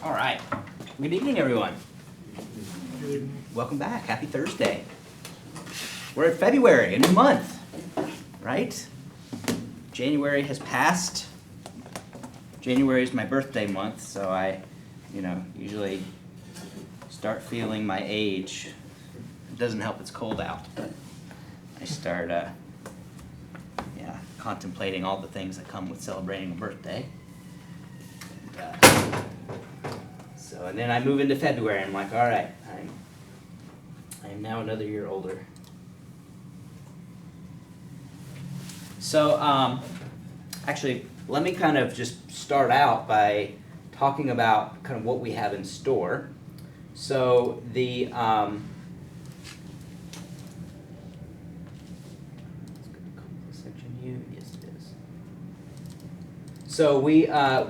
All right. Good evening, everyone. Welcome back. Happy Thursday. We're in February, a new month, right? January has passed. January is my birthday month, so I, usually start feeling my age. It doesn't help it's cold out, but I start, contemplating all the things that come with celebrating a birthday. And then I move into February, and I'm like, all right, I am now another year older. So, actually, let me kind of just start out by talking about kind of what we have in store. So the So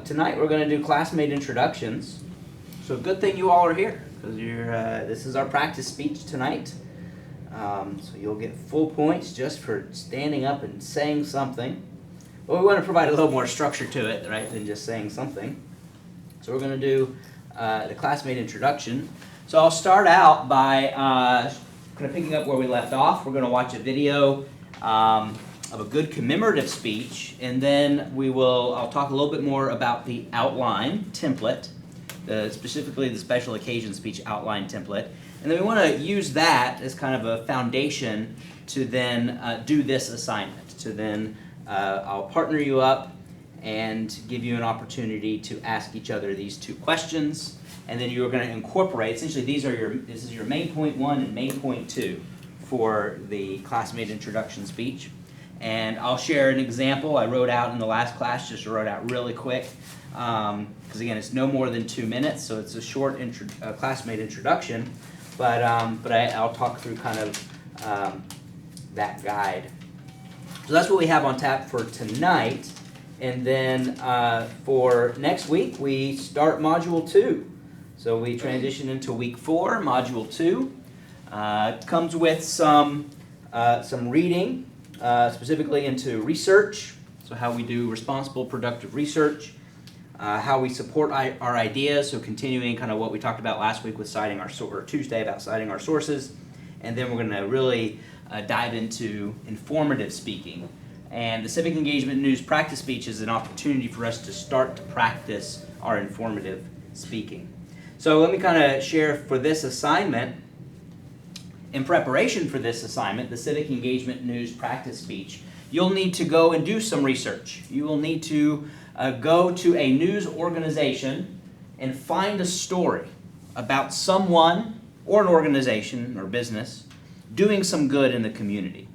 tonight we're going to do Classmate introductions. So good thing you all are here, because this is our practice speech tonight. So you'll get full points just for standing up and saying something. But we want to provide a little more structure to it, right, than just saying something. So we're going to do the Classmate introduction. So I'll start out by kind of picking up where we left off. We're going to watch a video of a good commemorative speech, and then I'll talk a little bit more about the outline template, specifically the special occasion speech outline template. And then we want to use that as kind of a foundation to then do this assignment. To then, I'll partner you up and give you an opportunity to ask each other these two questions. And then you're going to incorporate, essentially this is your main point 1 and main point 2 for the Classmate introduction speech. And I'll share an example I wrote out in the last class, just wrote out really quick. Because again, it's no more than 2 minutes, so it's a short Classmate introduction. But I'll talk through kind of that guide. So that's what we have on tap for tonight. And then for next week, we start Module 2. So we transition into Week 4, Module 2. It comes with some reading, specifically into research. So how we do responsible, productive research. How we support our ideas, so continuing kind of what we talked about last week with citing or Tuesday about citing our sources. And then we're going to really dive into informative speaking. And the Civic Engagement News Practice Speech is an opportunity for us to start to practice our informative speaking. So let me kind of share for this assignment. In preparation for this assignment, the Civic Engagement News Practice Speech, you'll need to go and do some research. You will need to go to a news organization and find a story about someone or an organization or business doing some good in the community,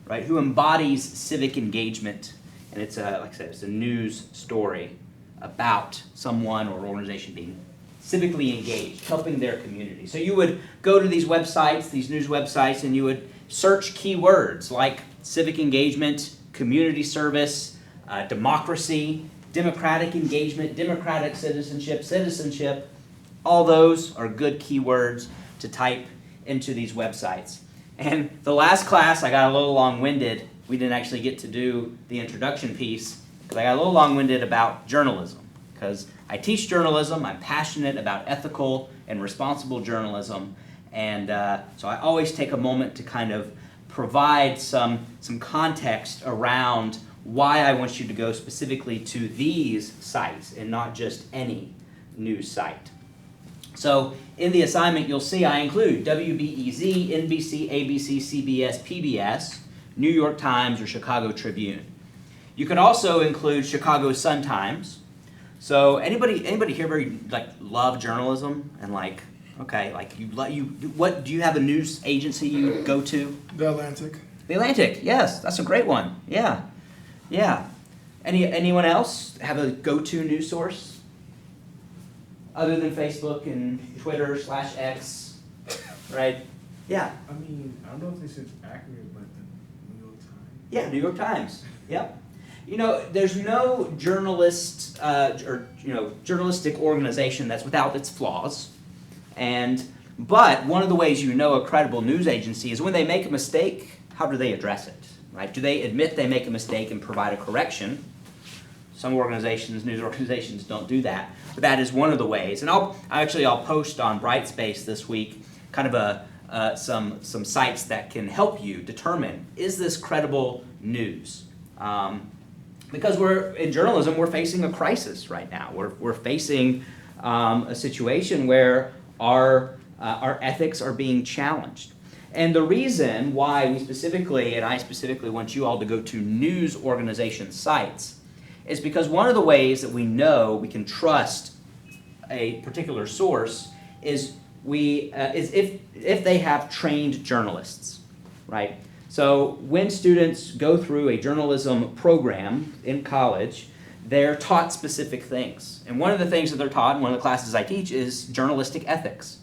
right? Who embodies civic engagement, and it's like I said, it's a news story about someone or organization being civically engaged, helping their community. So you would go to these websites, these news websites, and you would search keywords like civic engagement, community service, democracy, democratic engagement, democratic citizenship. All those are good keywords to type into these websites. And the last class, I got a little long-winded. We didn't actually get to do the introduction piece because I got a little long-winded about journalism. Because I teach journalism, I'm passionate about ethical and responsible journalism, and so I always take a moment to kind of provide some context around why I want you to go specifically to these sites and not just any news site. So in the assignment, you'll see I include WBEZ, NBC, ABC, CBS, PBS, New York Times, or Chicago Tribune. You can also include Chicago Sun-Times. So anybody here very love journalism and what do you have a news agency you go to? The Atlantic. The Atlantic, yes, that's a great one. Yeah. Anyone else have a go-to news source other than Facebook and Twitter /X, right? Yeah. I mean, I don't know if this is accurate, but the New York Times. Yeah, New York Times. Yep. There's no journalistic organization that's without its flaws. But one of the ways you know a credible news agency is when they make a mistake, how do they address it? Right? Do they admit they make a mistake and provide a correction? Some organizations, news organizations, don't do that, but that is one of the ways. And I'll post on Brightspace this week kind of some sites that can help you determine, is this credible news? Because in journalism, we're facing a crisis right now. We're facing a situation where our ethics are being challenged. And the reason why I specifically want you all to go to news organization sites is because one of the ways that we know we can trust a particular source is if they have trained journalists, right? So when students go through a journalism program in college, they're taught specific things. And one of the things that they're taught in one of the classes I teach is journalistic ethics.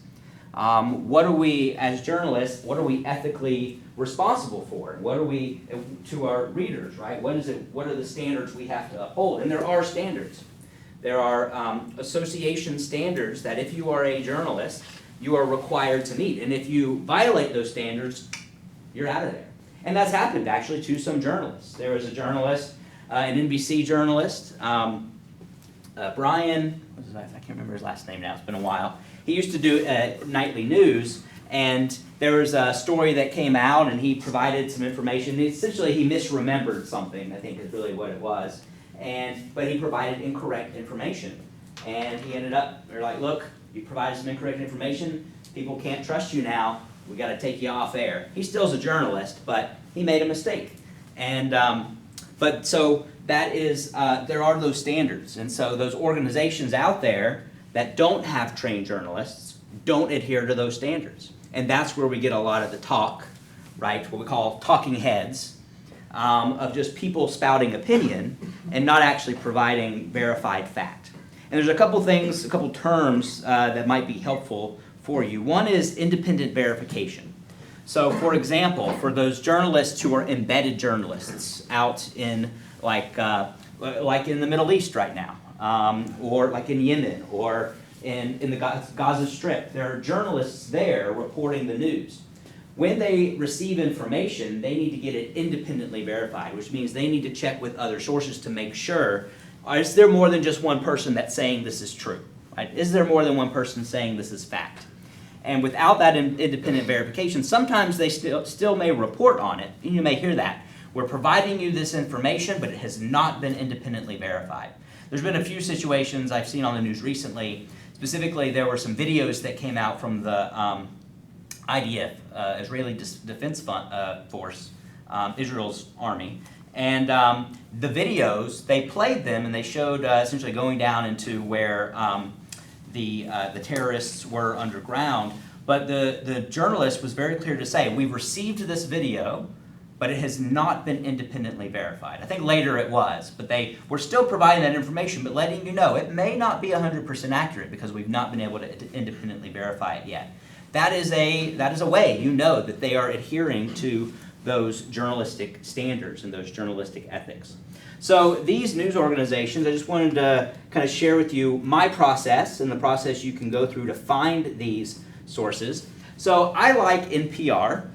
What are we, as journalists, what are we ethically responsible for? What are we, to our readers, right? What are the standards we have to uphold? And there are standards. There are association standards that if you are a journalist, you are required to meet. And if you violate those standards, you're out of there. And that's happened, actually, to some journalists. There was a journalist, an NBC journalist, Brian, I can't remember his last name now, it's been a while. He used to do nightly news, and there was a story that came out, and he provided some information. Essentially, he misremembered something, I think is really what it was. But he provided incorrect information. And he ended up, they're like, look, you provided some incorrect information, people can't trust you now, we got to take you off air. He still's a journalist, but he made a mistake. And but so that is, there are those standards. And so those organizations out there that don't have trained journalists don't adhere to those standards. And that's where we get a lot of the talk, right, what we call talking heads, of just people spouting opinion and not actually providing verified fact. And there's a couple terms that might be helpful for you. One is independent verification. So, for example, for those journalists who are embedded journalists out in like in the Middle East right now, or like in Yemen, or in the Gaza Strip, there are journalists there reporting the news. When they receive information, they need to get it independently verified, which means they need to check with other sources to make sure, is there more than just one person that's saying this is true? Right? Is there more than one person saying this is fact? And without that independent verification, sometimes they still may report on it, and you may hear that. We're providing you this information, but it has not been independently verified. There's been a few situations I've seen on the news recently. Specifically, there were some videos that came out from the IDF, Israeli Defense Force, Israel's army. And the videos, they played them and they showed essentially going down into where the terrorists were underground. But the journalist was very clear to say, we've received this video, but it has not been independently verified. I think later it was, but they were still providing that information, but letting you know it may not be 100% accurate because we've not been able to independently verify it yet. That is a way you know that they are adhering to those journalistic standards and those journalistic ethics. So these news organizations, I just wanted to kind of share with you my process and the process you can go through to find these sources. So I like NPR.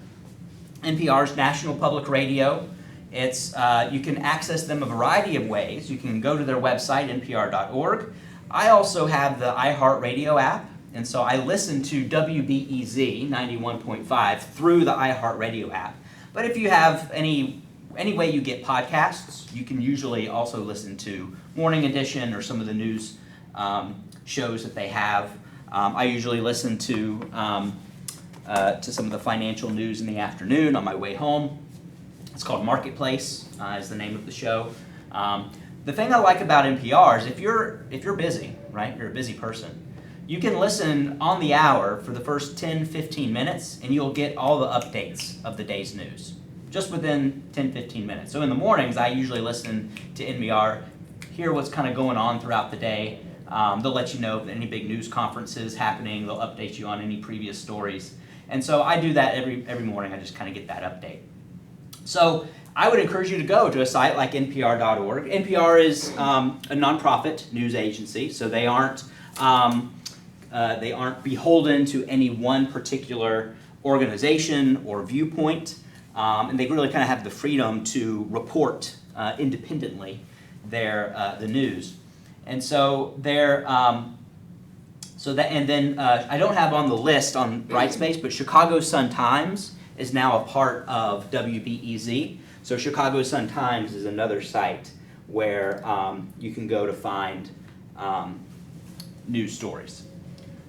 NPR's National Public Radio. It's you can access them a variety of ways. You can go to their website, npr.org. I also have the iHeartRadio app, and so I listen to WBEZ 91.5 through the iHeartRadio app. But if you have any way you get podcasts, you can usually also listen to Morning Edition or some of the news shows that they have. I usually listen to some of the financial news in the afternoon on my way home. It's called Marketplace, is the name of the show. The thing I like about NPR is if you're busy, right, you're a busy person, you can listen on the hour for the first 10, 15 minutes, and you'll get all the updates of the day's news, just within 10, 15 minutes. So in the mornings, I usually listen to NPR, hear what's kind of going on throughout the day. They'll let you know if any big news conferences happening. They'll update you on any previous stories. And so I do that every morning. I just kind of get that update. So I would encourage you to go to a site like npr.org. NPR is a nonprofit news agency, so they aren't beholden to any one particular organization or viewpoint, and they really kind of have the freedom to report independently the news. And so I don't have on the list on Brightspace, but Chicago Sun-Times is now a part of WBEZ. So Chicago Sun-Times is another site where you can go to find news stories.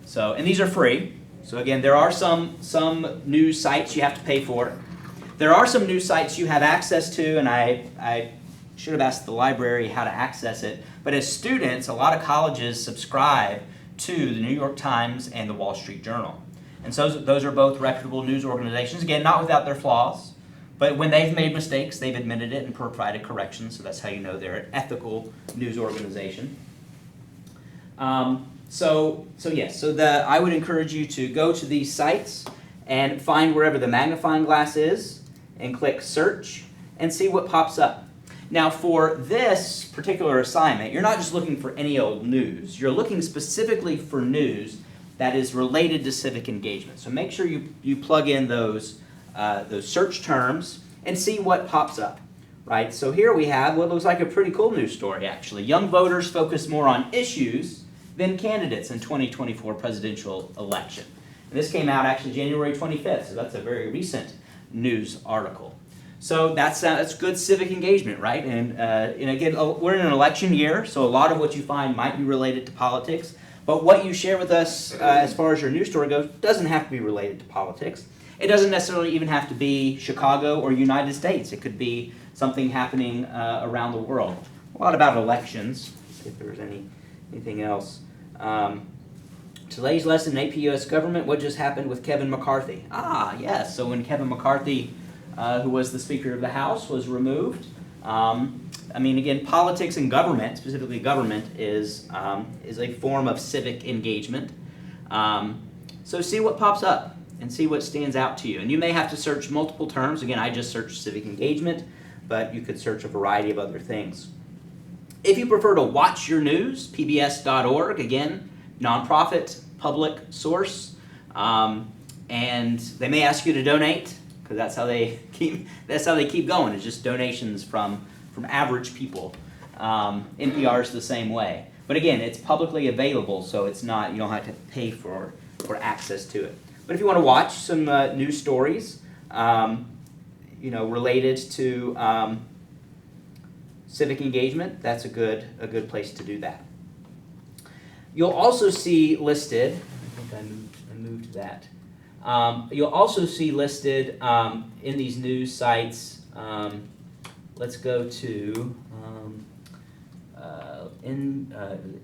So, and these are free. So again, there are some news sites you have to pay for. There are some news sites you have access to, and I should have asked the library how to access it. But as students, a lot of colleges subscribe to the New York Times and the Wall Street Journal. And so those are both reputable news organizations, again, not without their flaws. But when they've made mistakes, they've admitted it and provided corrections, so that's how you know they're an ethical news organization. I would encourage you to go to these sites and find wherever the magnifying glass is and click search and see what pops up. Now for this particular assignment, you're not just looking for any old news. You're looking specifically for news that is related to civic engagement. So make sure you plug in those search terms and see what pops up, right? So here we have what looks like a pretty cool news story, actually. Young voters focus more on issues than candidates in 2024 presidential election. And this came out actually January 25th, so that's a very recent news article. So that's good civic engagement, right? And again, we're in an election year, so a lot of what you find might be related to politics. But what you share with us as far as your news story goes doesn't have to be related to politics. It doesn't necessarily even have to be Chicago or United States. It could be something happening around the world. A lot about elections, if there's anything else. Today's lesson in AP US Government, what just happened with Kevin McCarthy? Ah, yes, so when Kevin McCarthy, who was the Speaker of the House, was removed, again, politics and government, specifically government, is a form of civic engagement. So see what pops up and see what stands out to you. And you may have to search multiple terms. Again, I just searched civic engagement, but you could search a variety of other things. If you prefer to watch your news, pbs.org, again, nonprofit, public source, and they may ask you to donate, because that's how they keep going. It's just donations from average people. NPR is the same way. But again, it's publicly available, so it's not, you don't have to pay for access to it. But if you want to watch some news stories, related to civic engagement, that's a good place to do that. You'll also see listed, I think I moved that. You'll also see listed in these news sites. Let's go to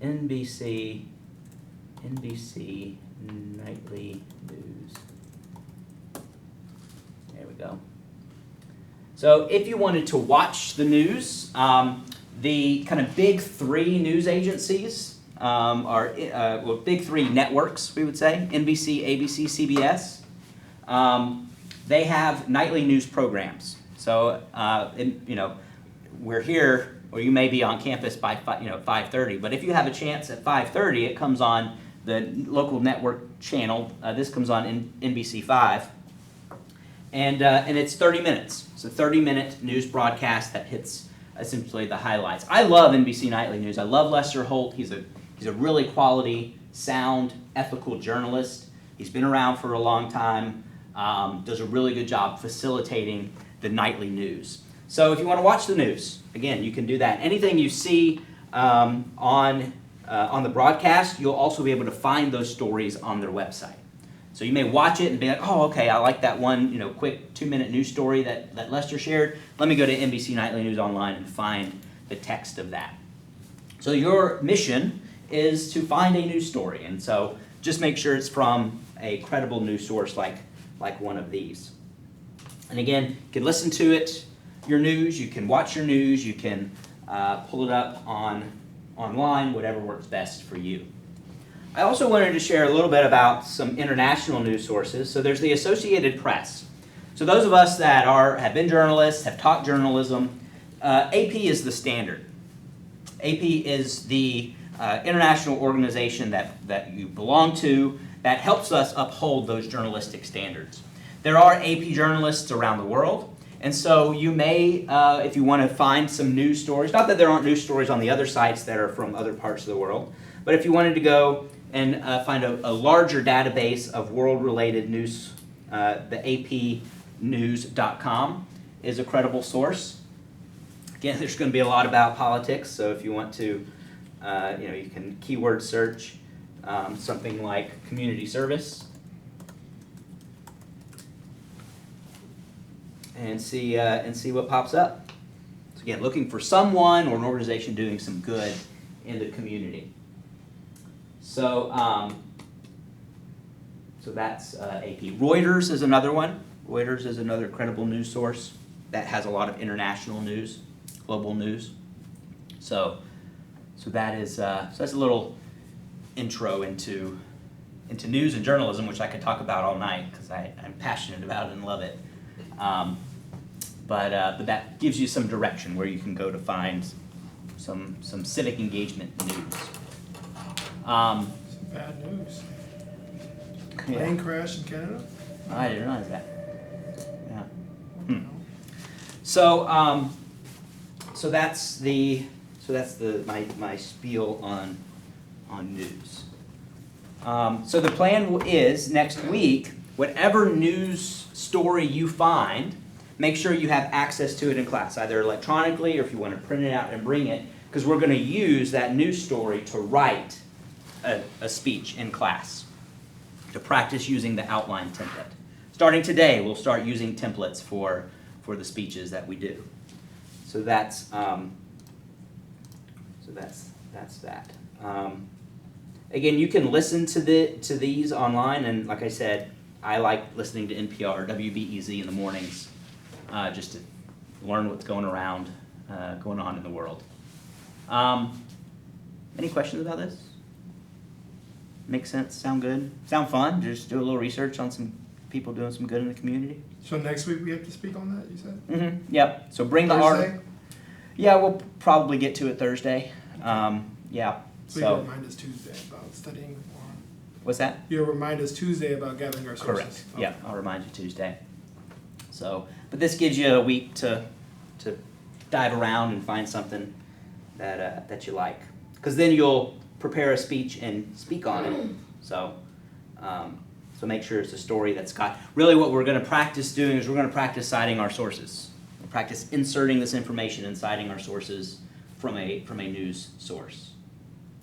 NBC Nightly News. There we go. So if you wanted to watch the news, the kind of big three news agencies are big three networks, we would say, NBC, ABC, CBS. They have nightly news programs. So, we're here, or you may be on campus by 5:30. But if you have a chance at 5:30, it comes on the local network channel. This comes on NBC5, and it's 30 minutes. It's a 30-minute news broadcast that hits essentially the highlights. I love NBC Nightly News. I love Lester Holt. He's a really quality, sound, ethical journalist. He's been around for a long time. Does a really good job facilitating the nightly news. So if you want to watch the news, again, you can do that. Anything you see on the broadcast, you'll also be able to find those stories on their website. So you may watch it and be like, oh, okay, I like that one, quick 2-minute news story that Lester shared. Let me go to NBC Nightly News Online and find the text of that. So your mission is to find a news story, and so just make sure it's from a credible news source like one of these. And again, you can listen to it, your news, you can watch your news, you can pull it up online, whatever works best for you. I also wanted to share a little bit about some international news sources. So there's the Associated Press. So those of us that have been journalists, have taught journalism, AP is the standard. AP is the international organization that you belong to that helps us uphold those journalistic standards. There are AP journalists around the world, And so you may, if you want to find some news stories, not that there aren't news stories on the other sites that are from other parts of the world, but if you wanted to go and find a larger database of world-related news, the apnews.com is a credible source. Again, there's going to be a lot about politics, so if you want to, you can keyword search something like community service and see what pops up. So again, looking for someone or an organization doing some good in the community. So, so that's AP. Reuters is another one. Reuters is another credible news source that has a lot of international news, global news. So that is so that's a little intro into news and journalism, which I could talk about all night because I'm passionate about it and love it. But that gives you some direction where you can go to find some civic engagement news. Some bad news. Plane crash in Canada? I didn't realize that. Yeah. So that's my spiel on news. So the plan is next week, whatever news story you find, make sure you have access to it in class, either electronically or if you want to print it out and bring it, because we're going to use that news story to write a speech in class, to practice using the outline template. Starting today, we'll start using templates for the speeches that we do. So that's that. Again, you can listen to these online, and like I said, I like listening to NPR, WBEZ in the mornings, just to learn what's going on in the world. Any questions about this? Make sense? Sound good? Sound fun? Just do a little research on some people doing some good in the community. So next week we have to speak on that, you said? Mm-hmm. Yep. So bring the Thursday? art. Yeah, we'll probably get to it Thursday. Yeah. So you'll remind us Tuesday about studying on. What's that? You'll remind us Tuesday about gathering our sources. Correct. Okay. Yeah, I'll remind you Tuesday. So, but this gives you a week to dive around and find something that you like, because then you'll prepare a speech and speak on it. So, so make sure it's a story that's got. Really, what we're going to practice doing is we're going to practice citing our sources. We'll practice inserting this information and citing our sources from a news source.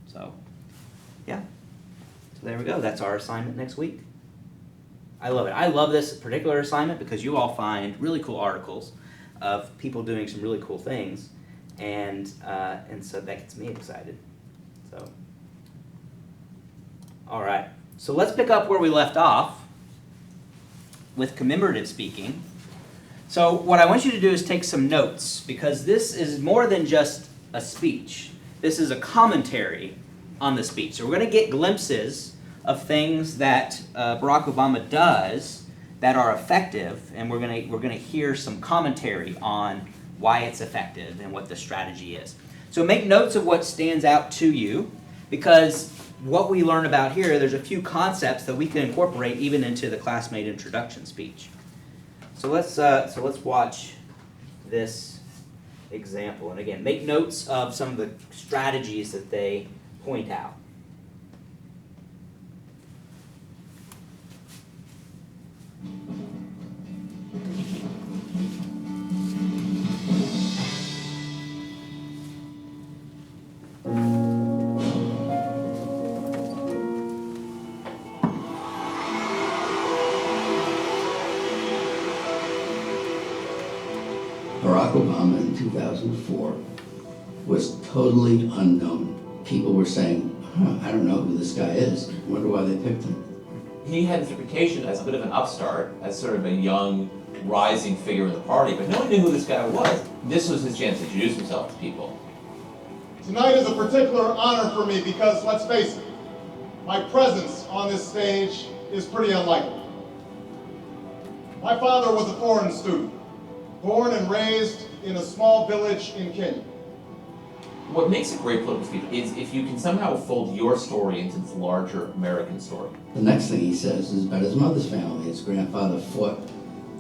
So, yeah. So there we go. That's our assignment next week. I love it. I love this particular assignment because you all find really cool articles of people doing some really cool things, and so that gets me excited. So, all right. So let's pick up where we left off with commemorative speaking. So what I want you to do is take some notes, because this is more than just a speech. This is a commentary on the speech. So we're going to get glimpses of things that Barack Obama does that are effective, and we're going to hear some commentary on why it's effective and what the strategy is. So make notes of what stands out to you, because what we learn about here, there's a few concepts that we can incorporate even into the Classmate introduction speech. So let's watch this example, and again, make notes of some of the strategies that they point out. Barack Obama in 2004 was totally unknown. People were saying, I don't know who this guy is. I wonder why they picked him. He had his reputation as a bit of an upstart, as sort of a young, rising figure in the party, but no one knew who this guy was. This was his chance to introduce himself to people. Tonight is a particular honor for me because, let's face it, my presence on this stage is pretty unlikely. My father was a foreign student, born and raised in a small village in Kenya. What makes a great political speech is if you can somehow fold your story into this larger American story. The next thing he says is about his mother's family. His grandfather fought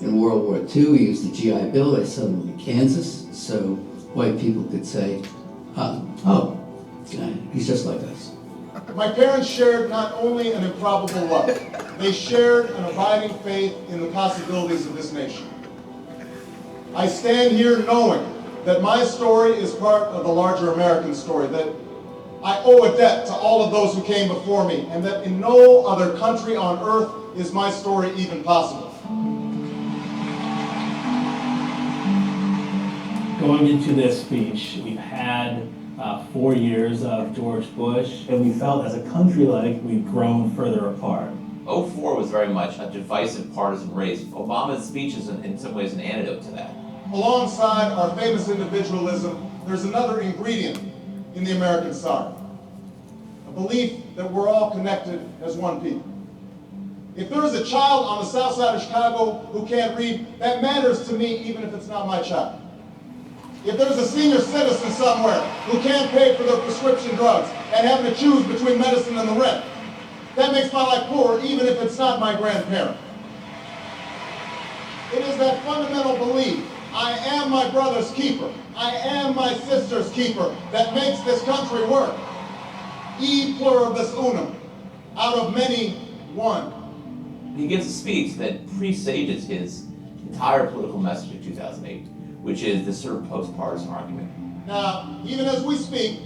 In World War II, we used the GI Bill. They settled in Kansas, so white people could say, oh, he's just like us. My parents shared not only an improbable love, they shared an abiding faith in the possibilities of this nation. I stand here knowing that my story is part of the larger American story, that I owe a debt to all of those who came before me, and that in no other country on earth is my story even possible. Going into this speech, we've had 4 years of George Bush, and we felt as a country like we've grown further apart. '04 was very much a divisive partisan race. Obama's speech is in some ways an antidote to that. Alongside our famous individualism, there's another ingredient in the American side, a belief that we're all connected as one people. If there is a child on the south side of Chicago who can't read, that matters to me even if it's not my child. If there's a senior citizen somewhere who can't pay for their prescription drugs and having to choose between medicine and the rent, that makes my life poorer even if it's not my grandparent. It is that fundamental belief, I am my brother's keeper, I am my sister's keeper, that makes this country work. E pluribus unum, out of many, one. He gives a speech that presages his entire political message of 2008, which is this sort of post-partisan argument. Now, even as we speak,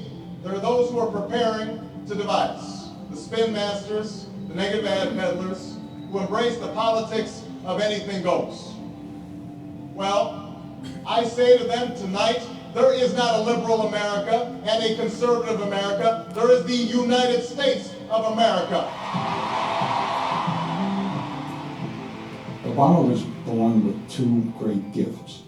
there are those who are preparing to divide us. The spin masters, the negative ad peddlers, who embrace the politics of anything goes. Well, I say to them tonight, there is not a liberal America and a conservative America. There is the United States of America. Obama was born with two great gifts.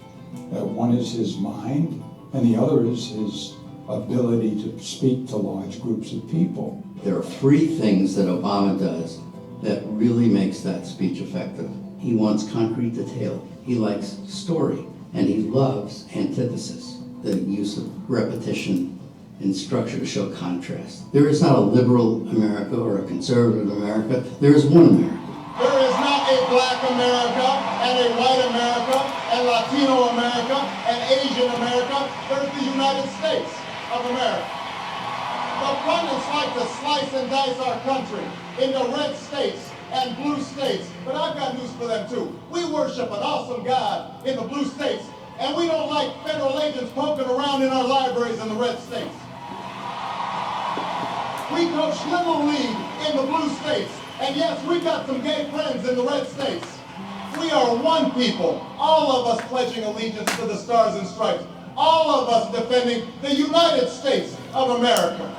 One is his mind, and the other is his ability to speak to large groups of people. There are three things that Obama does that really makes that speech effective. He wants concrete detail. He likes story, and he loves antithesis, the use of repetition and structure to show contrast. There is not a liberal America or a conservative America. There is one America. There is not a black America and a white America and Latino America and Asian America. There's the United States of America. The pundits like to slice and dice our country into red states and blue states, but I've got news for them too. We worship an awesome God in the blue states, and we don't like federal agents poking around in our libraries in the red states. We coach Little League in the blue states, and yes, we got some gay friends in the red states. We are one people, all of us pledging allegiance to the Stars and Stripes, all of us defending the United States of America.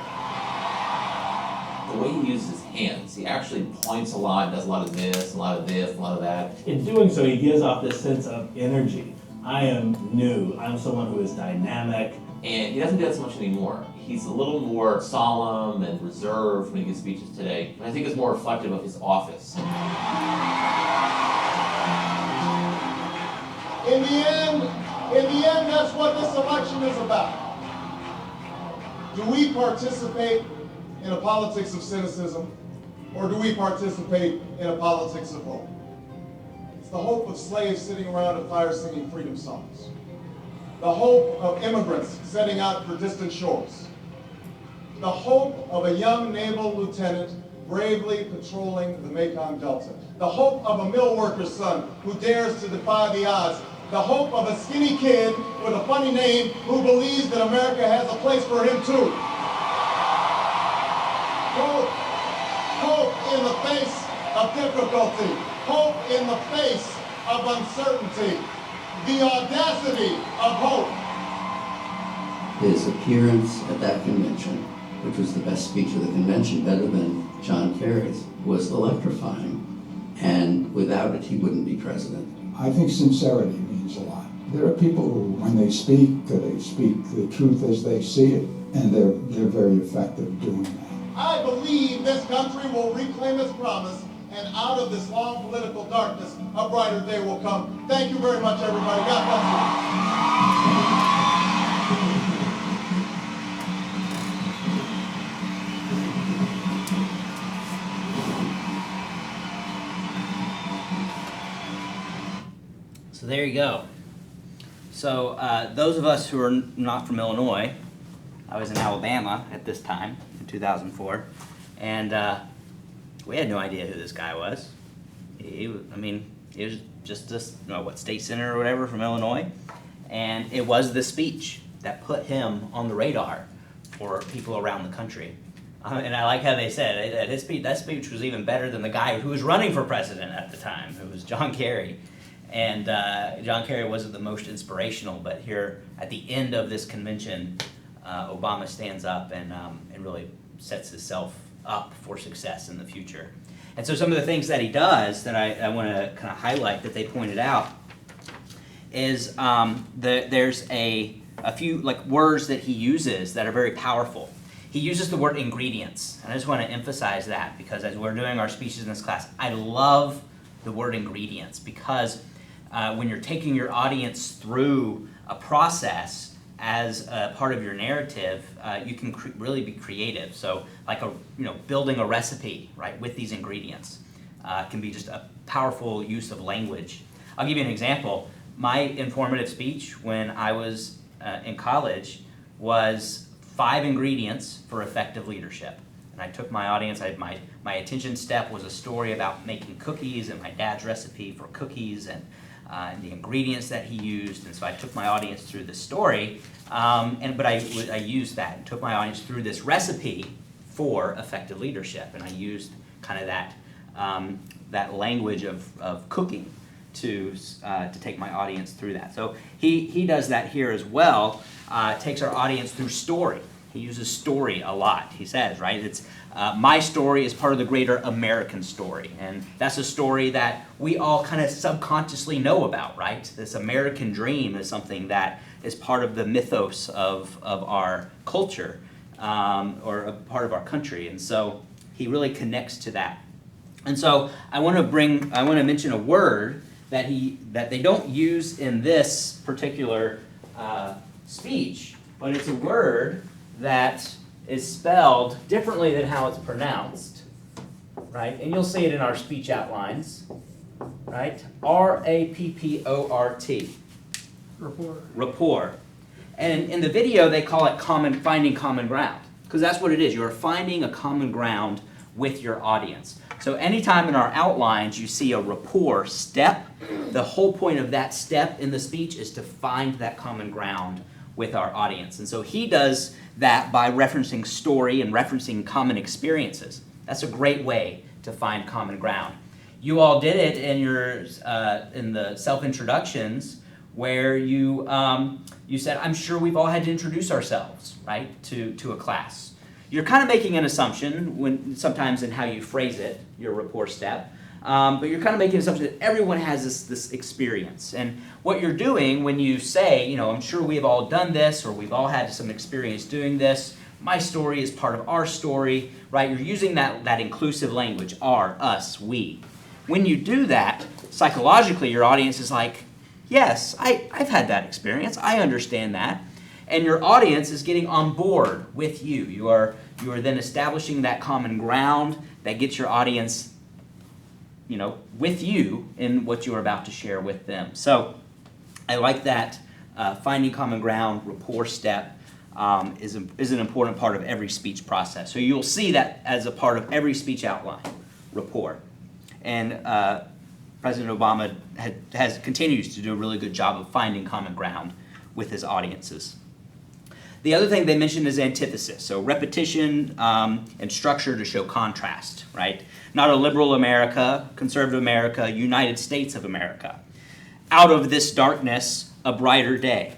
The way he uses his hands, he actually points a lot, does a lot of this, a lot of this, a lot of that. In doing so, he gives off this sense of energy. I am new. I'm someone who is dynamic. And he doesn't do that so much anymore. He's a little more solemn and reserved when he gives speeches today, and I think it's more reflective of his office. In the end, that's what this election is about. Do we participate in a politics of cynicism, or do we participate in a politics of hope? It's the hope of slaves sitting around a fire singing freedom songs. The hope of immigrants setting out for distant shores. The hope of a young naval lieutenant bravely patrolling the Mekong Delta. The hope of a mill worker's son who dares to defy the odds. The hope of a skinny kid with a funny name who believes that America has a place for him too. Hope in the face of difficulty. Hope in the face of uncertainty. The audacity of hope. His appearance at that convention, which was the best speech of the convention, better than John Kerry's, was electrifying. And without it, he wouldn't be president. I think sincerity means a lot. There are people who, when they speak the truth as they see it, and they're very effective doing that. I believe this country will reclaim its promise, and out of this long political darkness, a brighter day will come. Thank you very much, everybody. God bless you. So there you go. So those of us who are not from Illinois, I was in Alabama at this time in 2004, and we had no idea who this guy was. He was just this, state senator or whatever from Illinois, and it was the speech that put him on the radar for people around the country. And I like how they said that speech was even better than the guy who was running for president at the time, who was John Kerry. And John Kerry wasn't the most inspirational, but here at the end of this convention, Obama stands up and really sets himself up for success in the future. And so some of the things that he does that I want to kind of highlight that they pointed out is there's a few words that he uses that are very powerful. He uses the word ingredients, and I just want to emphasize that because as we're doing our speeches in this class, I love the word ingredients because when you're taking your audience through a process as a part of your narrative, you can really be creative. So building a recipe, right, with these ingredients can be just a powerful use of language. I'll give you an example. My informative speech when I was in college was 5 ingredients for effective leadership. And I took my audience, my attention step was a story about making cookies and my dad's recipe for cookies and the ingredients that he used. And so I took my audience through the story, but I used that and took my audience through this recipe for effective leadership. And I used kind of that language of cooking to take my audience through that. So he does that here as well, takes our audience through story. He uses story a lot, he says, right? It's my story is part of the greater American story. And that's a story that we all kind of subconsciously know about, right? This American dream is something that is part of the mythos of our culture or a part of our country. And so he really connects to that. And so I want to mention a word that they don't use in this particular speech, but it's a word that is spelled differently than how it's pronounced, right? And you'll see it in our speech outlines, right? R-A-P-P-O-R-T. Rapport. And in the video, they call it finding common ground, because that's what it is. You're finding a common ground with your audience. So anytime in our outlines you see a rapport step, the whole point of that step in the speech is to find that common ground with our audience. And so he does that by referencing story and referencing common experiences. That's a great way to find common ground. You all did it in in the self-introductions where you said, I'm sure we've all had to introduce ourselves, right, to a class. You're kind of making an assumption sometimes in how you phrase it, your rapport step, but you're kind of making an assumption that everyone has this experience. And what you're doing when you say, I'm sure we've all done this or we've all had some experience doing this, my story is part of our story, right? You're using that inclusive language, our, us, we. When you do that, psychologically your audience is like, yes, I've had that experience, I understand that. And your audience is getting on board with you. You are then establishing that common ground that gets your audience, with you in what you are about to share with them. So I like that finding common ground, rapport step is an important part of every speech process. So you'll see that as a part of every speech outline, rapport. And President Obama continues to do a really good job of finding common ground with his audiences. The other thing they mentioned is antithesis, so repetition and structure to show contrast, right? Not a liberal America, conservative America, United States of America. Out of this darkness, a brighter day.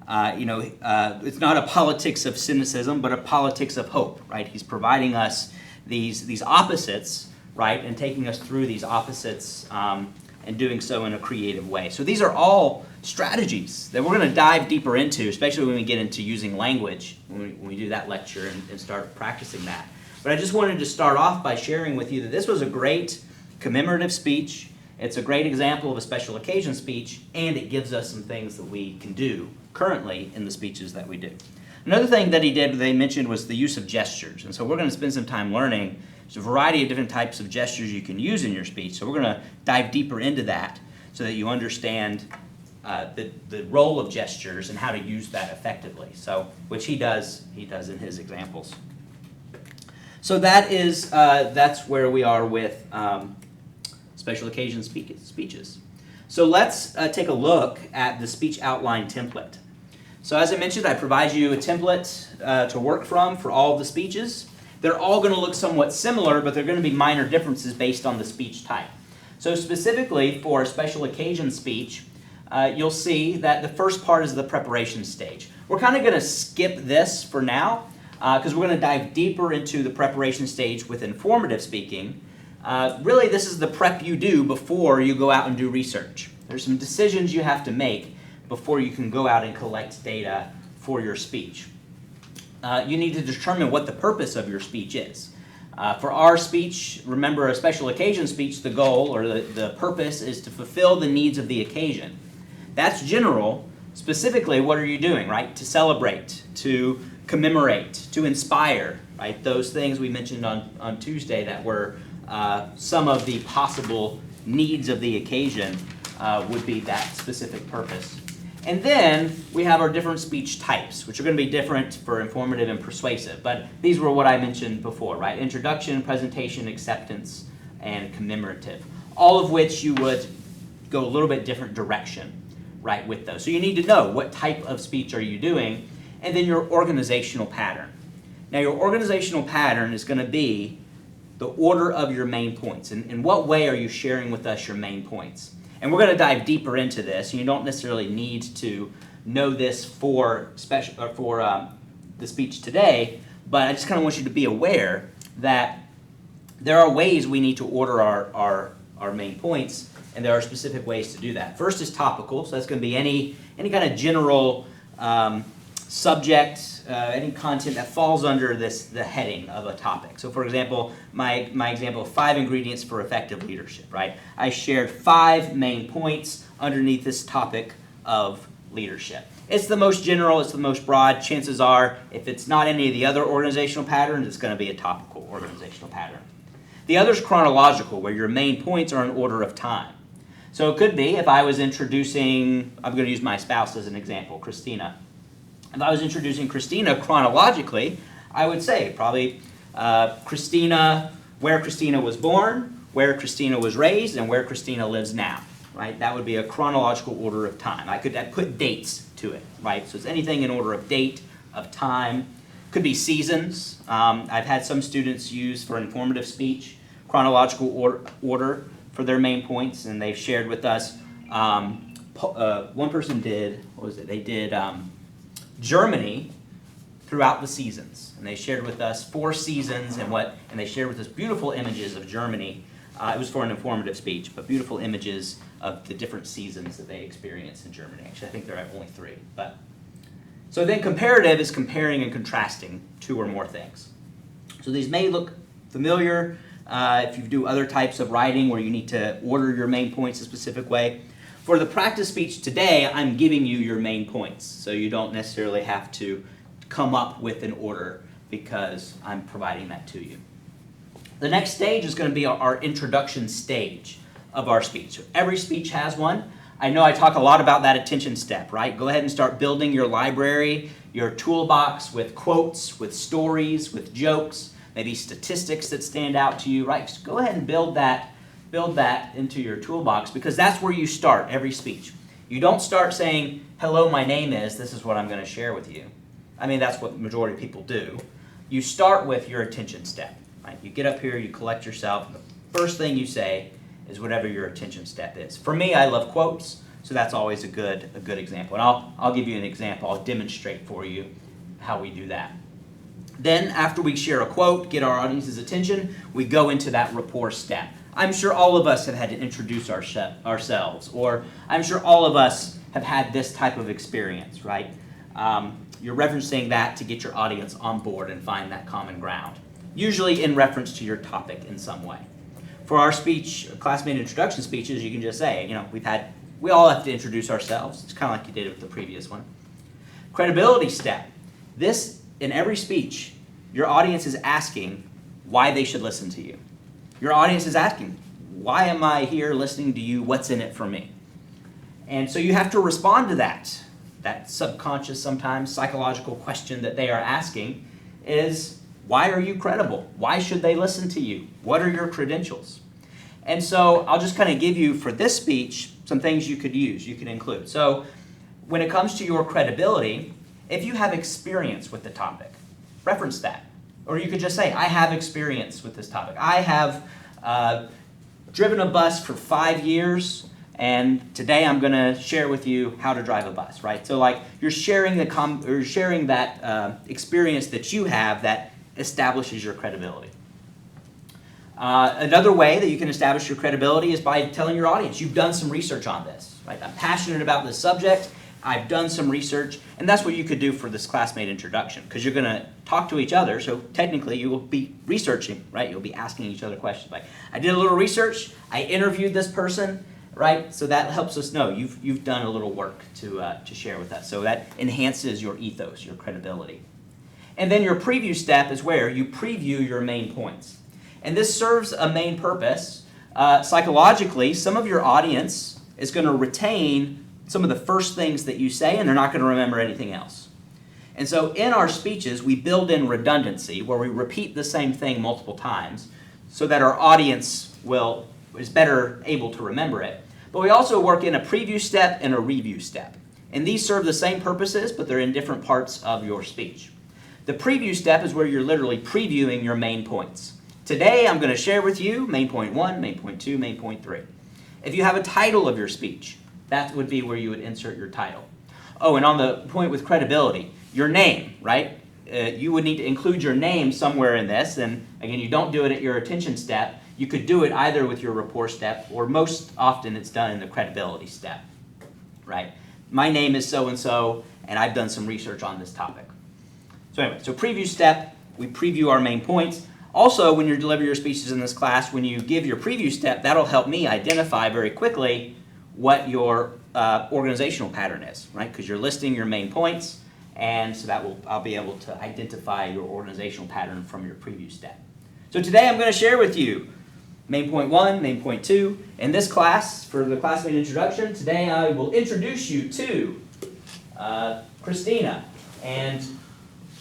It's not a politics of cynicism, but a politics of hope, right? He's providing us these opposites, right, and taking us through these opposites and doing so in a creative way. So these are all strategies that we're going to dive deeper into, especially when we get into using language, when we do that lecture and start practicing that. But I just wanted to start off by sharing with you that this was a great commemorative speech. It's a great example of a special occasion speech, and it gives us some things that we can do currently in the speeches that we do. Another thing that they mentioned was the use of gestures. And so we're going to spend some time learning. There's a variety of different types of gestures you can use in your speech. So we're going to dive deeper into that so that you understand the role of gestures and how to use that effectively. So, which he does in his examples. So that's where we are with special occasion speeches. So let's take a look at the speech outline template. So as I mentioned, I provide you a template to work from for all of the speeches. They're all going to look somewhat similar, but they're going to be minor differences based on the speech type. So specifically for a special occasion speech, you'll see that the first part is the preparation stage. We're kind of going to skip this for now because we're going to dive deeper into the preparation stage with informative speaking. Really, this is the prep you do before you go out and do research. There's some decisions you have to make before you can go out and collect data for your speech. You need to determine what the purpose of your speech is. For our speech, remember a special occasion speech, the goal or the purpose is to fulfill the needs of the occasion. That's general. Specifically, what are you doing, right? To celebrate, to commemorate, to inspire, right? Those things we mentioned on Tuesday that were some of the possible needs of the occasion would be that specific purpose. And then we have our different speech types, which are going to be different for informative and persuasive. But these were what I mentioned before, right? Introduction, presentation, acceptance, and commemorative. All of which you would go a little bit different direction, right, with those. So you need to know what type of speech are you doing, and then your organizational pattern. Now your organizational pattern is going to be the order of your main points. And in what way are you sharing with us your main points? And we're going to dive deeper into this. You don't necessarily need to know this for the speech today, but I just kind of want you to be aware that there are ways we need to order our main points, and there are specific ways to do that. First is topical, so that's going to be any kind of general subject, any content that falls under the heading of a topic. So for example, my example of 5 ingredients for effective leadership, right? I shared 5 main points underneath this topic of leadership. It's the most general, it's the most broad. Chances are, if it's not any of the other organizational patterns, it's going to be a topical organizational pattern. The other is chronological, where your main points are in order of time. So it could be, if I was introducing, I'm going to use my spouse as an example, Christina. If I was introducing Christina chronologically, I would say probably Christina, where Christina was born, where Christina was raised, and where Christina lives now, right? That would be a chronological order of time. I put dates to it, right? So it's anything in order of date, of time. Could be seasons. I've had some students use for informative speech chronological order for their main points, and they've shared with us. One person did, what was it? They did Germany throughout the seasons, and they shared with us 4 seasons and they shared with us beautiful images of Germany. It was for an informative speech, but beautiful images of the different seasons that they experienced in Germany. Actually, I think there are only 3. But so then comparative is comparing and contrasting 2 or more things. So these may look familiar if you do other types of writing where you need to order your main points a specific way. For the practice speech today, I'm giving you your main points, so you don't necessarily have to come up with an order because I'm providing that to you. The next stage is going to be our introduction stage of our speech. So every speech has one. I know I talk a lot about that attention step, right? Go ahead and start building your library, your toolbox with quotes, with stories, with jokes, maybe statistics that stand out to you, right? Just go ahead and build that into your toolbox, because that's where you start every speech. You don't start saying, hello, my name is, this is what I'm going to share with you. I mean, that's what the majority of people do. You start with your attention step, right? You get up here, you collect yourself, and the first thing you say is whatever your attention step is. For me, I love quotes, so that's always a good example. And I'll give you an example. I'll demonstrate for you how we do that. Then, after we share a quote, get our audience's attention, we go into that rapport step. I'm sure all of us have had to introduce ourselves, or I'm sure all of us have had this type of experience, right? You're referencing that to get your audience on board and find that common ground, usually in reference to your topic in some way. For our speech, classmate introduction speeches, you can just say, we all have to introduce ourselves. It's kind of like you did with the previous one. Credibility step. This, in every speech, your audience is asking why they should listen to you. Your audience is asking, why am I here listening to you? What's in it for me? And so you have to respond to that. That subconscious, sometimes psychological question that they are asking is, why are you credible? Why should they listen to you? What are your credentials? And so I'll just kind of give you, for this speech, some things you could use, you could include. So when it comes to your credibility, if you have experience with the topic, reference that. Or you could just say, I have experience with this topic. I have driven a bus for 5 years, and today I'm going to share with you how to drive a bus, right? So like you're sharing that experience that you have that establishes your credibility. Another way that you can establish your credibility is by telling your audience, you've done some research on this, right? I'm passionate about this subject, I've done some research, and that's what you could do for this classmate introduction, because you're going to talk to each other, so technically you will be researching, right? You'll be asking each other questions like, I did a little research, I interviewed this person, right? So that helps us know you've done a little work to share with us. So that enhances your ethos, your credibility. And then your preview step is where you preview your main points. And this serves a main purpose. Psychologically, some of your audience is going to retain some of the first things that you say, and they're not going to remember anything else. And so in our speeches, we build in redundancy, where we repeat the same thing multiple times, so that our audience is better able to remember it. But we also work in a preview step and a review step. And these serve the same purposes, but they're in different parts of your speech. The preview step is where you're literally previewing your main points. Today, I'm going to share with you main point 1, main point 2, main point 3. If you have a title of your speech, that would be where you would insert your title. Oh, and on the point with credibility, your name, right? You would need to include your name somewhere in this. And again, you don't do it at your attention step. You could do it either with your rapport step, or most often it's done in the credibility step, right? My name is so-and-so, and I've done some research on this topic. So anyway, so preview step, we preview our main points. Also, when you deliver your speeches in this class, when you give your preview step, that'll help me identify very quickly what your organizational pattern is, right? Because you're listing your main points, and so I'll be able to identify your organizational pattern from your preview step. So today I'm going to share with you main point 1, main point 2. In this class, for the classmate introduction, today I will introduce you to Christina and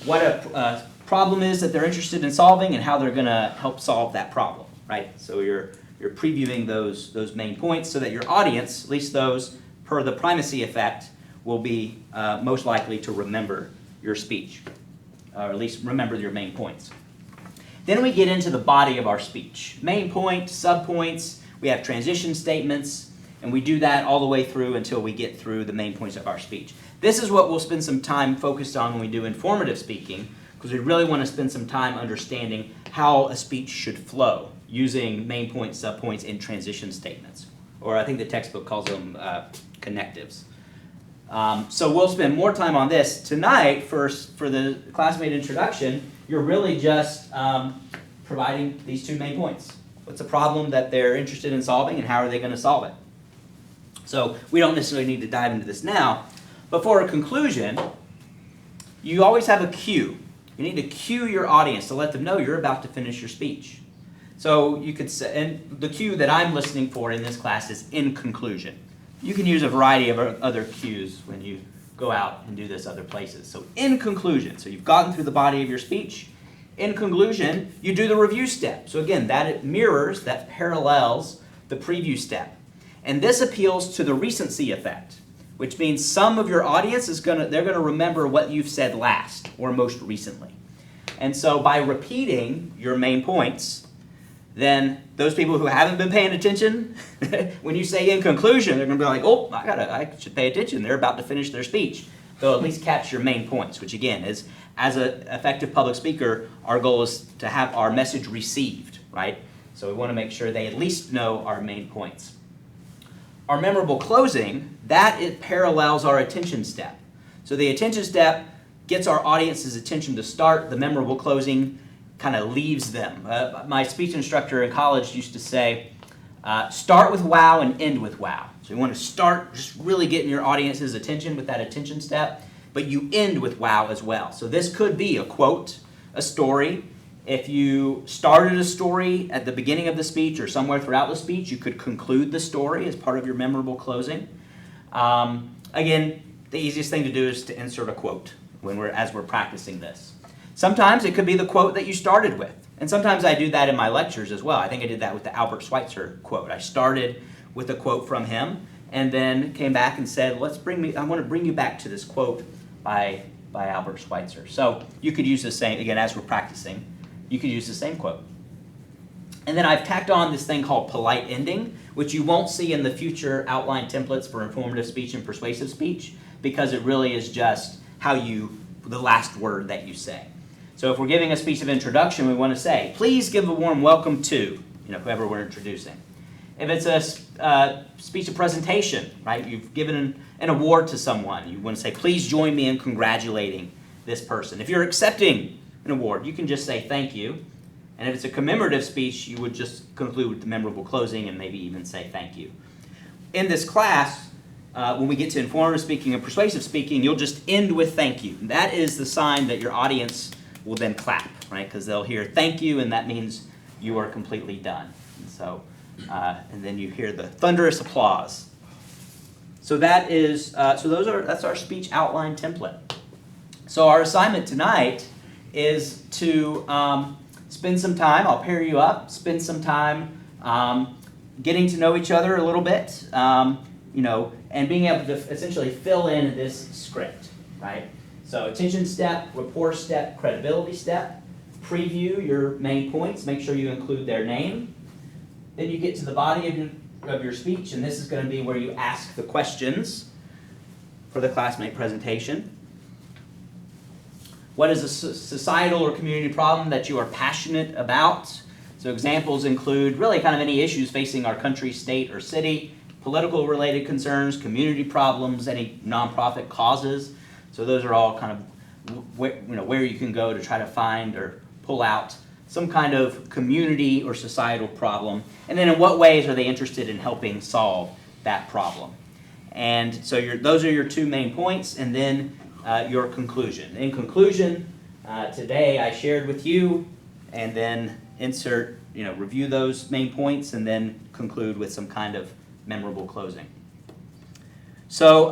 what a problem is that they're interested in solving and how they're going to help solve that problem, right? So you're previewing those main points so that your audience, at least those per the primacy effect, will be most likely to remember your speech, or at least remember your main points. Then we get into the body of our speech. Main point, subpoints, we have transition statements, and we do that all the way through until we get through the main points of our speech. This is what we'll spend some time focused on when we do informative speaking, because we really want to spend some time understanding how a speech should flow using main points, subpoints, and transition statements. Or I think the textbook calls them connectives. So we'll spend more time on this. Tonight, for the classmate introduction, you're really just providing these two main points. What's the problem that they're interested in solving, and how are they going to solve it? So we don't necessarily need to dive into this now, but for a conclusion, you always have a cue. You need to cue your audience to let them know you're about to finish your speech. So you could say, and the cue that I'm listening for in this class is in conclusion. You can use a variety of other cues when you go out and do this other places. So in conclusion, so you've gotten through the body of your speech. In conclusion, you do the review step. So again, that mirrors, that parallels the preview step. And this appeals to the recency effect, which means some of your audience they're gonna remember what you've said last or most recently. And so by repeating your main points, then those people who haven't been paying attention, when you say in conclusion, they're gonna be like, oh, I should pay attention. They're about to finish their speech. They'll at least catch your main points, which again is, as an effective public speaker, our goal is to have our message received, right? So we wanna make sure they at least know our main points. Our memorable closing, it parallels our attention step. So the attention step gets our audience's attention to start. The memorable closing kind of leaves them. My speech instructor in college used to say, start with wow and end with wow. So you want to start just really getting your audience's attention with that attention step, but you end with wow as well. So this could be a quote, a story. If you started a story at the beginning of the speech or somewhere throughout the speech, you could conclude the story as part of your memorable closing. Again, the easiest thing to do is to insert a quote as we're practicing this. Sometimes it could be the quote that you started with. And sometimes I do that in my lectures as well. I think I did that with the Albert Schweitzer quote. I started with a quote from him and then came back and said, I want to bring you back to this quote by Albert Schweitzer. So you could use the same, again, as we're practicing, you could use the same quote. And then I've tacked on this thing called polite ending, which you won't see in the future outline templates for informative speech and persuasive speech, because it really is just the last word that you say. So if we're giving a speech of introduction, we want to say, please give a warm welcome to, whoever we're introducing. If it's a speech of presentation, right, you've given an award to someone, you want to say, please join me in congratulating this person. If you're accepting an award, you can just say thank you. And if it's a commemorative speech, you would just conclude with the memorable closing and maybe even say thank you. In this class, when we get to informative speaking and persuasive speaking, you'll just end with thank you. That is the sign that your audience will then clap, right? Because they'll hear thank you, and that means you are completely done. And so, and then you hear the thunderous applause. So that's our speech outline template. So our assignment tonight is to spend some time, I'll pair you up, spend some time getting to know each other a little bit, and being able to essentially fill in this script, right? So attention step, rapport step, credibility step, preview your main points, make sure you include their name. Then you get to the body of your speech, and this is going to be where you ask the questions for the Classmate presentation. What is a societal or community problem that you are passionate about? So examples include really kind of any issues facing our country, state, or city, political related concerns, community problems, any nonprofit causes. So those are all kind of where you can go to try to find or pull out some kind of community or societal problem. And then in what ways are they interested in helping solve that problem? And so those are your two main points, and then your conclusion. In conclusion, today I shared with you, and then review those main points, and then conclude with some kind of memorable closing. So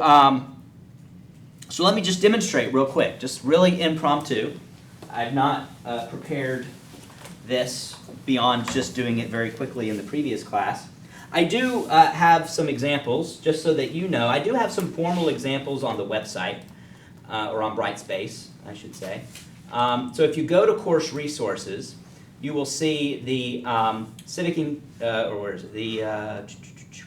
let me just demonstrate real quick, just really impromptu. I've not prepared this beyond just doing it very quickly in the previous class. I do have some examples, just so that you know. I do have some formal examples on the website, or on Brightspace, I should say. So if you go to course resources, you will see the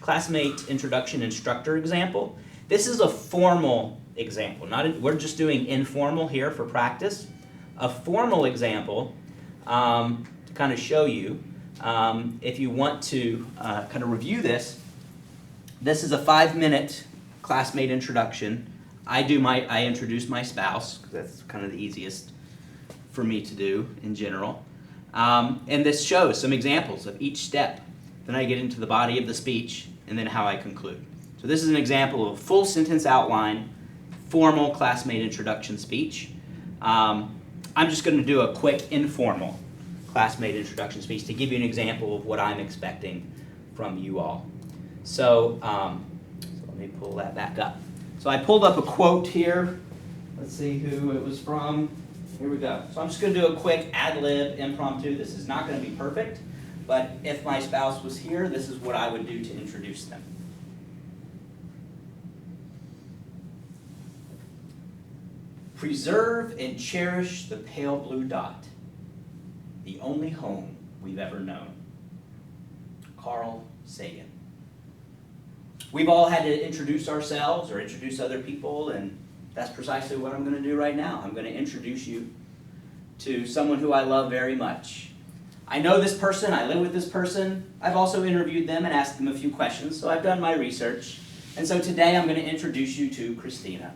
Classmate Introduction Instructor example. This is a formal example. We're just doing informal here for practice. A formal example to kind of show you, if you want to kind of review this. This is a 5-minute Classmate introduction. I introduce my spouse, because that's kind of the easiest for me to do in general. And this shows some examples of each step. Then I get into the body of the speech, and then how I conclude. So this is an example of a full sentence outline, formal Classmate introduction speech. I'm just going to do a quick informal Classmate introduction speech to give you an example of what I'm expecting from you all. So let me pull that back up. So I pulled up a quote here. Let's see who it was from. Here we go. So I'm just going to do a quick ad-lib impromptu. This is not going to be perfect, but if my spouse was here, this is what I would do to introduce them. Preserve and cherish the pale blue dot, the only home we've ever known. Carl Sagan. We've all had to introduce ourselves or introduce other people, and that's precisely what I'm going to do right now. I'm going to introduce you to someone who I love very much. I know this person, I live with this person. I've also interviewed them and asked them a few questions, so I've done my research. And so today I'm going to introduce you to Christina.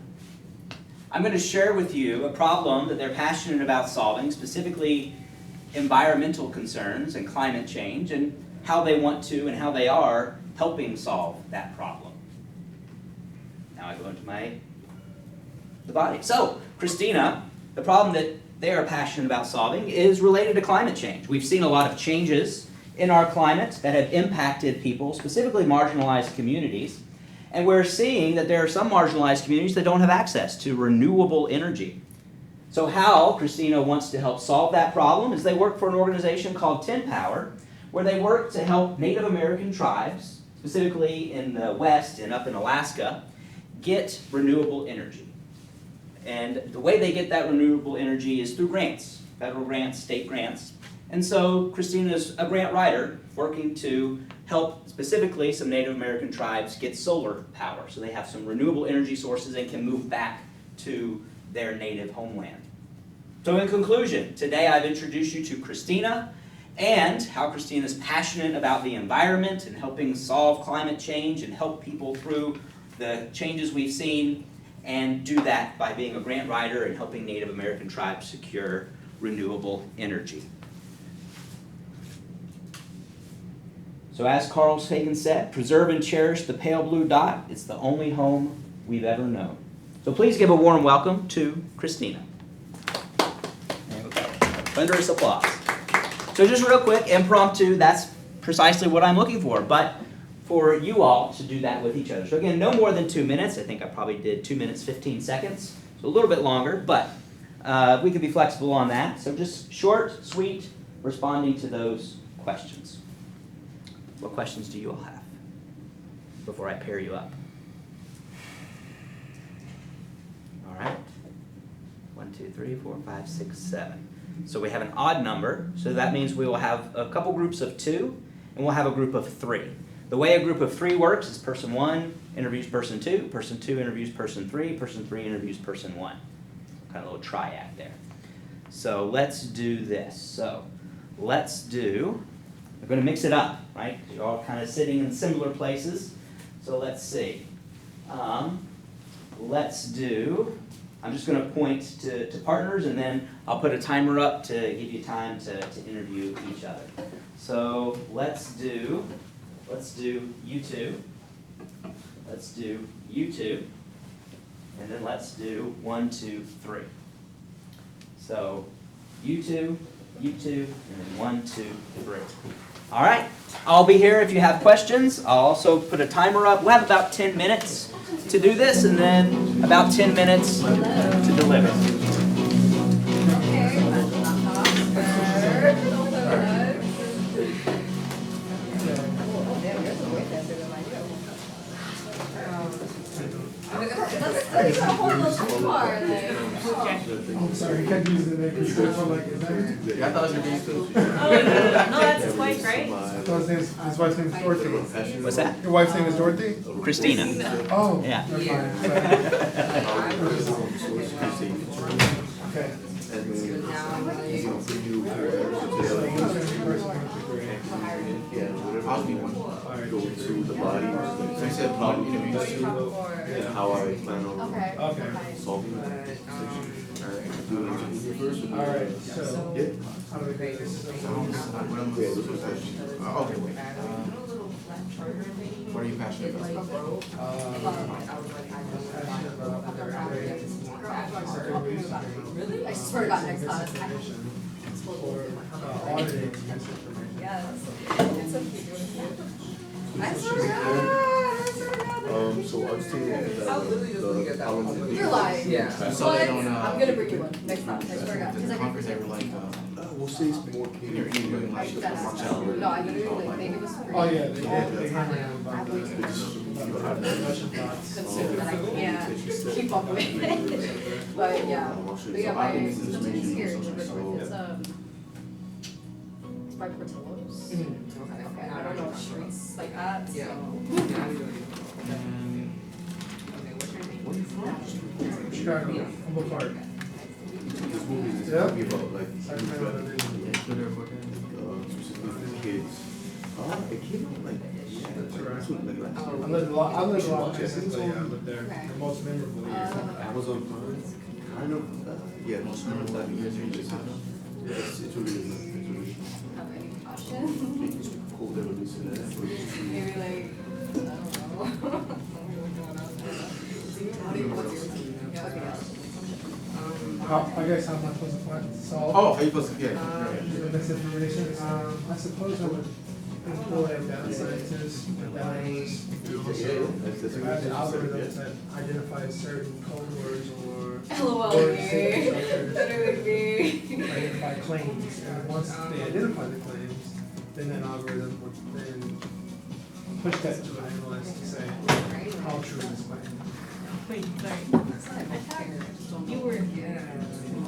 I'm going to share with you a problem that they're passionate about solving, specifically environmental concerns and climate change, and how they want to and how they are helping solve that problem. Now I go into the body. So, Christina, the problem that they are passionate about solving is related to climate change. We've seen a lot of changes in our climate that have impacted people, specifically marginalized communities. And we're seeing that there are some marginalized communities that don't have access to renewable energy. So how Christina wants to help solve that problem is they work for an organization called 10 Power, where they work to help Native American tribes, specifically in the West and up in Alaska, get renewable energy. And the way they get that renewable energy is through grants, federal grants, state grants. And so Christina is a grant writer working to help specifically some Native American tribes get solar power, so they have some renewable energy sources and can move back to their native homeland. So in conclusion, today I've introduced you to Christina and how Christina is passionate about the environment and helping solve climate change and help people through the changes we've seen, and do that by being a grant writer and helping Native American tribes secure renewable energy. So as Carl Sagan said, preserve and cherish the pale blue dot. It's the only home we've ever known. So please give a warm welcome to Christina. There we go. Thunderous applause. So just real quick, impromptu, that's precisely what I'm looking for, but for you all to do that with each other. So again, no more than 2 minutes. I think I probably did 2 minutes, 15 seconds. So a little bit longer, but we can be flexible on that. So just short, sweet, responding to those questions. What questions do you all have before I pair you up? All right. 1, 2, 3, 4, 5, 6, 7. So we have an odd number, so that means we will have a couple groups of 2, and we'll have a group of 3. The way a group of 3 works is person 1 interviews person 2 interviews person 3 interviews person 1. Kind of a little triad there. So let's do this. So let's do, we're going to mix it up, right? You're all kind of sitting in similar places. So let's see. Let's do, I'm just going to point to partners, and then I'll put a timer up to give you time to interview each other. So let's do you two. Let's do you two. And then let's do 1, 2, 3. So you two, and then 1, 2, 3. All right, I'll be here if you have questions. I'll also put a timer up. We'll have about 10 minutes to do this, and then about 10 minutes to deliver. I'm sorry, you can't use the name because it's like, is that it? Yeah, I thought it was your name too. No, that's his wife, right? His wife's name is Dorothy. What's that? Your wife's name is Dorothy? Christina. Oh. Yeah. Okay. I'll be one. Go to the body. So I said problem interviews too. And how I plan on solving it. Do an interview first. Alright, so. Yeah. How do we make this? Yeah, those are questions. Okay, wait. What are you passionate about? Really? I swear to God, next class. Auditing misinformation. Yes. It's so cute. I swear to God. So I was thinking the problem. You're lying. Yeah. I saw that on, I'm gonna bring you one next time. I swear to God. the conference they were like, We'll say it's more you're doing like the Marcello. No, I literally like maybe it was free. Oh, yeah, they hammer you I about believe the Russian bots. consume that I can't keep up with. But yeah. But yeah, my system is scared. It's by Portillo's. Okay, I don't know streets like that, so. Where are you from? Chicago, Humboldt Park. This movie is Yeah. talking about like Sacramento, Division. specifically for kids. It came out like That's right. like last I year. lived a lot of places, but yeah, I lived there. The most memorable years. Amazon Prime. Kind of. Yeah, most memorable that years in Chicago. Yeah, it's really good. It's really Have any caution? it's cool that release in that. Maybe like, I don't know. What's yours? Yeah, okay, yeah. I guess how am I supposed to solve? Oh, how you supposed to get? The misinformation. I suppose I would employ a data scientist, a data analyst, have algorithms that identify certain code words or LOL, word Gary. structures, Literally, Gary. identify claims, and once they identify the claims, then that algorithm would then push that to an analyst to say how true is this claim. Wait, sorry.